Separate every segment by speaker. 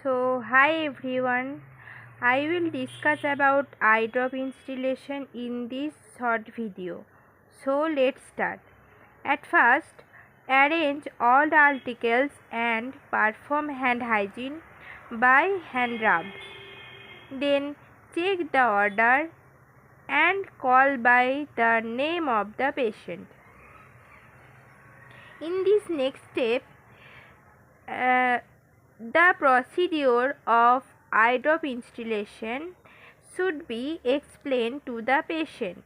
Speaker 1: Hi everyone. I will discuss about eye drop installation in this short video. Let's start. At first, arrange all the articles and perform hand hygiene by hand rub. Then check the order and call by the name of the patient. In this next step, the procedure of eye drop installation should be explained to the patient.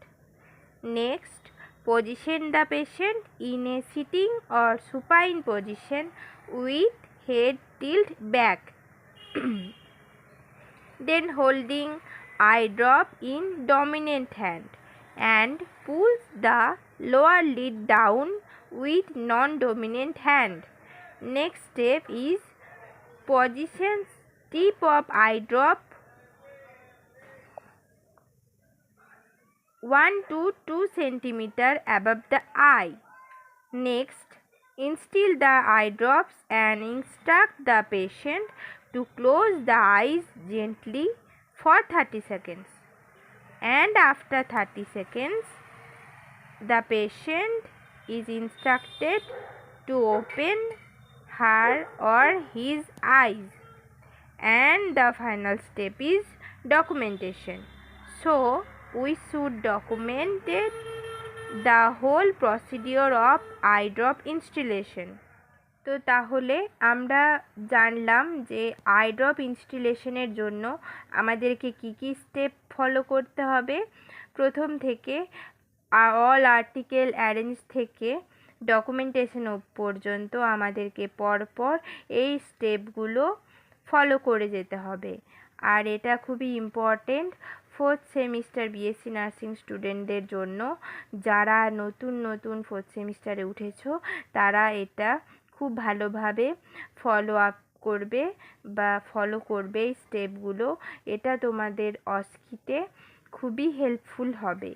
Speaker 1: Next, position the patient in a sitting or supine position with head tilt back. Then holding eye drop in dominant hand and pull the lower lid down with non-dominant hand. Next step is position tip of eye drop 1 to 2 cm above the eye. Next, instill the eye drops and instruct the patient to close the eyes gently for 30 seconds. And after 30 seconds, the patient is instructed to open her or his eyes. And the final step is documentation. So, we should document the whole procedure of eye drop installation. তো তাহলে আমরা জানলাম যে I drop ইনস্টলেশনের জন্য আমাদেরকে কি step follow করতে হবে। প্রথম থেকে অল আর্টিকেল অ্যারেঞ্জ থেকে ডকুমেন্টেশন পর্যন্ত আমাদেরকে পরপর এই স্টেপগুলো ফলো করে যেতে হবে। আর এটা খুবই important 4th semester BSc nursing স্টুডেন্টদের জন্য। যারা নতুন 4th সেমিস্টারে উঠেছো তারা এটা খুব ভালোভাবে ফলো আপ করবে বা ফলো করবে এই স্টেপগুলো। এটা তোমাদের অস্কিতে খুবই হেল্পফুল হবে।